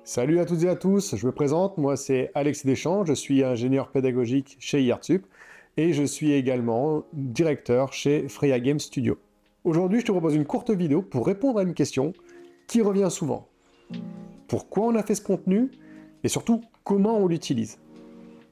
Salut à toutes et à tous, je me présente, moi c'est Alexis Deschamps, je suis ingénieur pédagogique chez IARTSUP et je suis également directeur chez Freya Game Studio. Aujourd'hui je te propose une courte vidéo pour répondre à une question qui revient souvent. Pourquoi on a fait ce contenu et surtout comment on l'utilise?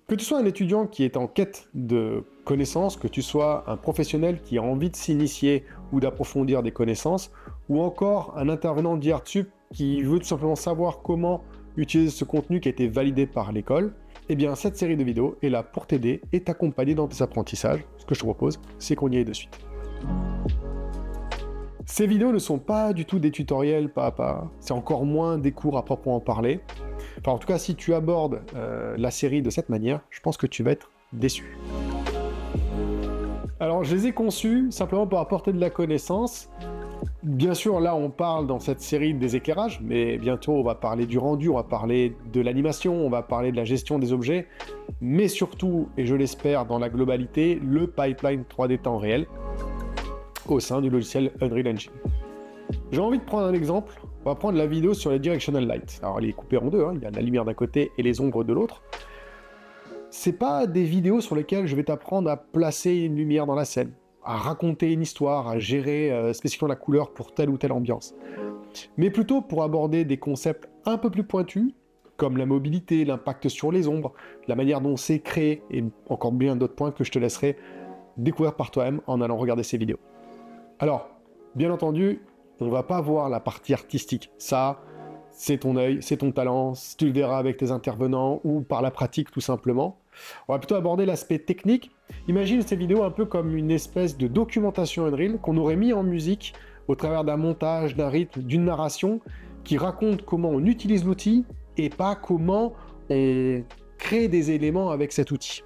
Que tu sois un étudiant qui est en quête de connaissances, que tu sois un professionnel qui a envie de s'initier ou d'approfondir des connaissances, ou encore un intervenant d'IARTSUP qui veut tout simplement savoir comment utiliser ce contenu qui a été validé par l'école, eh bien cette série de vidéos est là pour t'aider et t'accompagner dans tes apprentissages. Ce que je te propose, c'est qu'on y aille de suite. Ces vidéos ne sont pas du tout des tutoriels pas à pas, c'est encore moins des cours à proprement parler. Enfin, en tout cas, si tu abordes la série de cette manière, je pense que tu vas être déçu. Alors, je les ai conçus simplement pour apporter de la connaissance. Bien sûr, là, on parle dans cette série des éclairages, mais bientôt, on va parler du rendu, on va parler de l'animation, on va parler de la gestion des objets, mais surtout, et je l'espère dans la globalité, le pipeline 3D temps réel au sein du logiciel Unreal Engine. J'ai envie de prendre un exemple. On va prendre la vidéo sur les Directional Light. Alors, elle est coupée en deux, hein. Il y a la lumière d'un côté et les ombres de l'autre. C'est pas des vidéos sur lesquelles je vais t'apprendre à placer une lumière dans la scène, à raconter une histoire, à gérer spécifiquement la couleur pour telle ou telle ambiance. Mais plutôt pour aborder des concepts un peu plus pointus, comme la mobilité, l'impact sur les ombres, la manière dont c'est créé, et encore bien d'autres points que je te laisserai découvrir par toi-même en allant regarder ces vidéos. Alors, bien entendu, on va pas voir la partie artistique. Ça, c'est ton œil, c'est ton talent, tu le verras avec tes intervenants ou par la pratique tout simplement. On va plutôt aborder l'aspect technique. Imagine ces vidéos un peu comme une espèce de documentation Unreal qu'on aurait mis en musique au travers d'un montage, d'un rythme, d'une narration qui raconte comment on utilise l'outil et pas comment on crée des éléments avec cet outil.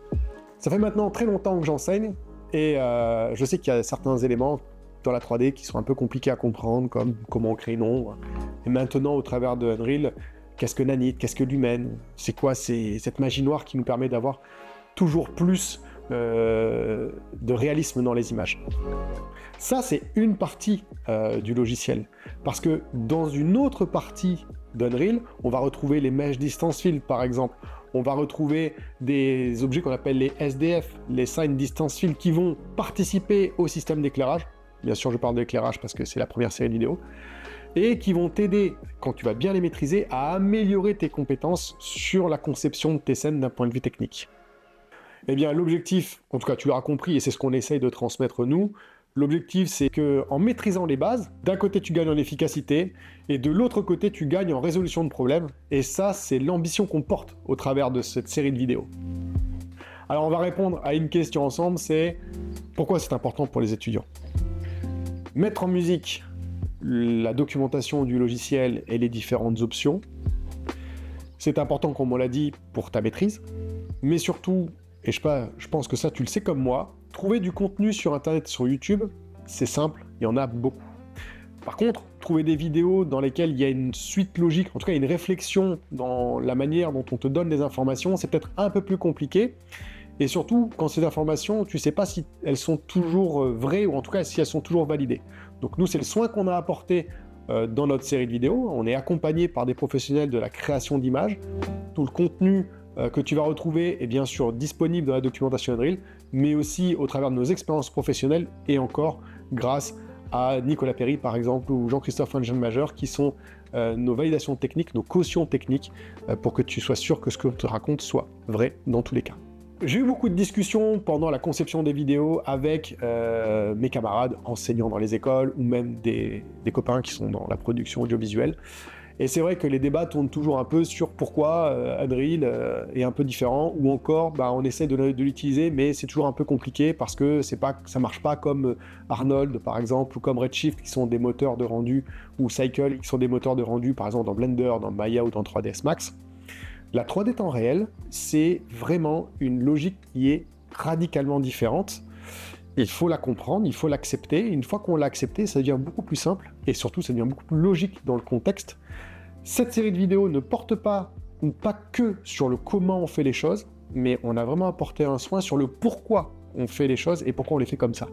Ça fait maintenant très longtemps que j'enseigne et je sais qu'il y a certains éléments dans la 3D qui sont un peu compliqués à comprendre, comme comment on crée une ombre. Et maintenant, au travers de Unreal, qu'est-ce que Nanite, qu'est-ce que Lumen? C'est quoi cette magie noire qui nous permet d'avoir toujours plus de réalisme dans les images? Ça, c'est une partie du logiciel. Parce que dans une autre partie d'Unreal, on va retrouver les Mesh Distance Field, par exemple. On va retrouver des objets qu'on appelle les SDF, les Sign Distance Field, qui vont participer au système d'éclairage. Bien sûr, je parle d'éclairage parce que c'est la première série de vidéos. Et qui vont t'aider, quand tu vas bien les maîtriser, à améliorer tes compétences sur la conception de tes scènes d'un point de vue technique. Eh bien, l'objectif, en tout cas tu l'auras compris, et c'est ce qu'on essaye de transmettre nous, l'objectif c'est qu'en maîtrisant les bases, d'un côté tu gagnes en efficacité, et de l'autre côté tu gagnes en résolution de problèmes, et ça c'est l'ambition qu'on porte au travers de cette série de vidéos. Alors on va répondre à une question ensemble, c'est pourquoi c'est important pour les étudiants? Mettre en musique la documentation du logiciel et les différentes options, c'est important, comme on l'a dit, pour ta maîtrise, mais surtout, et je pense que ça tu le sais comme moi, trouver du contenu sur internet, sur YouTube, c'est simple, il y en a beaucoup. Par contre, trouver des vidéos dans lesquelles il y a une suite logique, en tout cas une réflexion dans la manière dont on te donne des informations, c'est peut-être un peu plus compliqué. Et surtout, quand ces informations, tu ne sais pas si elles sont toujours vraies, ou en tout cas si elles sont toujours validées. Donc nous, c'est le soin qu'on a apporté dans notre série de vidéos. On est accompagné par des professionnels de la création d'images. Tout le contenu que tu vas retrouver est bien sûr disponible dans la documentation Unreal, mais aussi au travers de nos expériences professionnelles, et encore grâce à Nicolas Perry, par exemple, ou Jean-Christophe Major, qui sont nos validations techniques, nos cautions techniques, pour que tu sois sûr que ce que je te raconte soit vrai dans tous les cas. J'ai eu beaucoup de discussions pendant la conception des vidéos avec mes camarades enseignants dans les écoles ou même des copains qui sont dans la production audiovisuelle. Et c'est vrai que les débats tournent toujours un peu sur pourquoi Unreal est un peu différent, ou encore on essaie de l'utiliser mais c'est toujours un peu compliqué parce que ça marche pas comme Arnold par exemple, ou comme Redshift qui sont des moteurs de rendu, ou Cycle qui sont des moteurs de rendu par exemple dans Blender, dans Maya ou dans 3ds Max. La 3D temps réel, c'est vraiment une logique qui est radicalement différente. Il faut la comprendre, il faut l'accepter. Une fois qu'on l'a accepté, ça devient beaucoup plus simple et surtout ça devient beaucoup plus logique dans le contexte. Cette série de vidéos ne porte pas, ou pas que sur le comment on fait les choses, mais on a vraiment apporté un soin sur le pourquoi on fait les choses et pourquoi on les fait comme ça.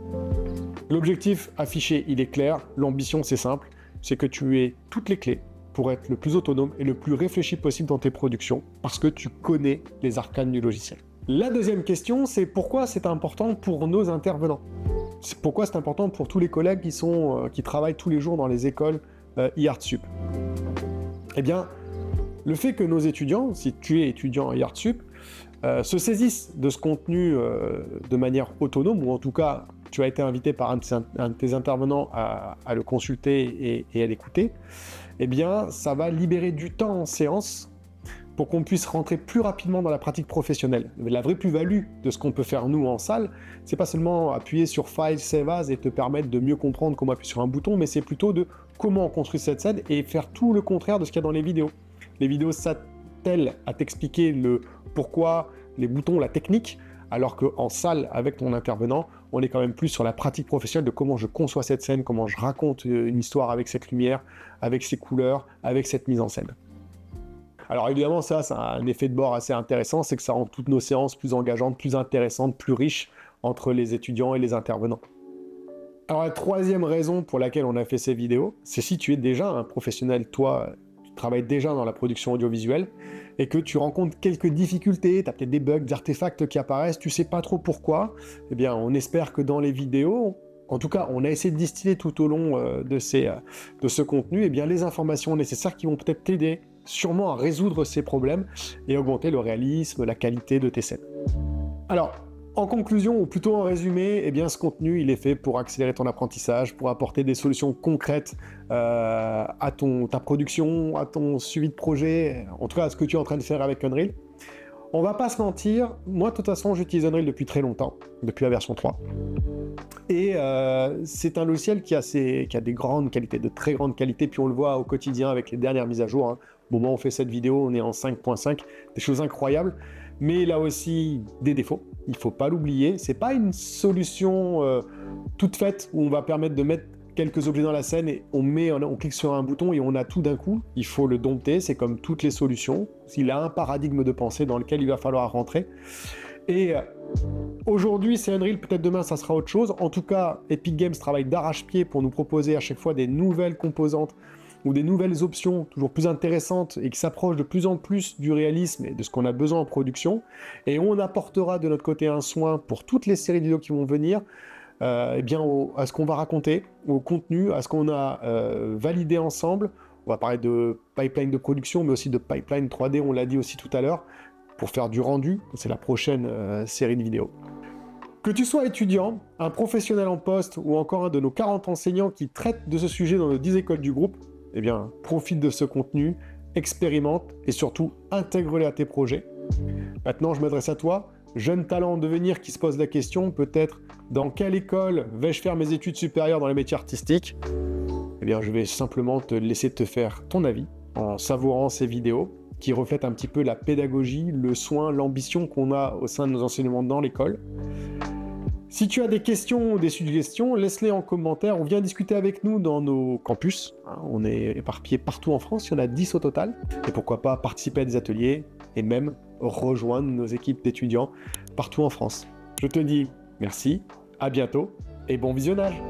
L'objectif affiché, il est clair. L'ambition, c'est simple, c'est que tu aies toutes les clés pour être le plus autonome et le plus réfléchi possible dans tes productions, parce que tu connais les arcanes du logiciel. La deuxième question, c'est pourquoi c'est important pour nos intervenants? Pourquoi c'est important pour tous les collègues qui travaillent tous les jours dans les écoles IArtSup? Eh bien, le fait que nos étudiants, si tu es étudiant à IArtSup, se saisissent de ce contenu de manière autonome, ou en tout cas, tu as été invité par un de tes intervenants à le consulter et à l'écouter, eh bien, ça va libérer du temps en séance pour qu'on puisse rentrer plus rapidement dans la pratique professionnelle. La vraie plus-value de ce qu'on peut faire nous en salle, c'est pas seulement appuyer sur File, Save As et te permettre de mieux comprendre comment appuyer sur un bouton, mais c'est plutôt de comment on construit cette scène et faire tout le contraire de ce qu'il y a dans les vidéos. Les vidéos s'attellent à t'expliquer le pourquoi, les boutons, la technique, alors qu'en salle, avec ton intervenant, on est quand même plus sur la pratique professionnelle de comment je conçois cette scène, comment je raconte une histoire avec cette lumière, avec ces couleurs, avec cette mise en scène. Alors évidemment, ça a un effet de bord assez intéressant, c'est que ça rend toutes nos séances plus engageantes, plus intéressantes, plus riches entre les étudiants et les intervenants. Alors la troisième raison pour laquelle on a fait ces vidéos, c'est si tu es déjà un professionnel, toi, tu travailles déjà dans la production audiovisuelle, et que tu rencontres quelques difficultés, tu as peut-être des bugs, des artefacts qui apparaissent, tu sais pas trop pourquoi, eh bien on espère que dans les vidéos, en tout cas on a essayé de distiller tout au long de ce contenu, eh bien les informations nécessaires qui vont peut-être t'aider sûrement à résoudre ces problèmes et augmenter le réalisme, la qualité de tes scènes. Alors, en conclusion, ou plutôt en résumé, eh bien ce contenu, il est fait pour accélérer ton apprentissage, pour apporter des solutions concrètes à ta production, à ton suivi de projet, en tout cas à ce que tu es en train de faire avec Unreal. On va pas se mentir, moi de toute façon j'utilise Unreal depuis très longtemps, depuis la version 3. Et c'est un logiciel qui a des grandes qualités, de très grandes qualités, puis on le voit au quotidien avec les dernières mises à jour, hein. Au moment où on fait cette vidéo, on est en 5.5, des choses incroyables, mais il a aussi des défauts, il ne faut pas l'oublier. C'est pas une solution toute faite où on va permettre de mettre quelques objets dans la scène et on clique sur un bouton et on a tout d'un coup. Il faut le dompter, c'est comme toutes les solutions. Il a un paradigme de pensée dans lequel il va falloir rentrer. Et aujourd'hui, c'est Unreal, peut-être demain, ça sera autre chose. En tout cas, Epic Games travaille d'arrache-pied pour nous proposer à chaque fois des nouvelles composantes ou des nouvelles options toujours plus intéressantes et qui s'approchent de plus en plus du réalisme et de ce qu'on a besoin en production. Et on apportera de notre côté un soin pour toutes les séries de vidéos qui vont venir, eh bien à ce qu'on va raconter, au contenu, à ce qu'on a validé ensemble. On va parler de pipeline de production, mais aussi de pipeline 3D, on l'a dit aussi tout à l'heure, pour faire du rendu. C'est la prochaine série de vidéos. Que tu sois étudiant, un professionnel en poste ou encore un de nos 40 enseignants qui traitent de ce sujet dans nos 10 écoles du groupe, eh bien, profite de ce contenu, expérimente et surtout intègre-les à tes projets. Maintenant, je m'adresse à toi, jeune talent en devenir qui se pose la question, peut-être, dans quelle école vais-je faire mes études supérieures dans les métiers artistiques? Eh bien, je vais simplement te laisser te faire ton avis en savourant ces vidéos qui reflètent un petit peu la pédagogie, le soin, l'ambition qu'on a au sein de nos enseignements dans l'école. Si tu as des questions ou des suggestions, laisse-les en commentaire. On vient discuter avec nous dans nos campus. On est éparpillés partout en France, il y en a 10 au total. Et pourquoi pas participer à des ateliers et même rejoindre nos équipes d'étudiants partout en France. Je te dis merci, à bientôt et bon visionnage.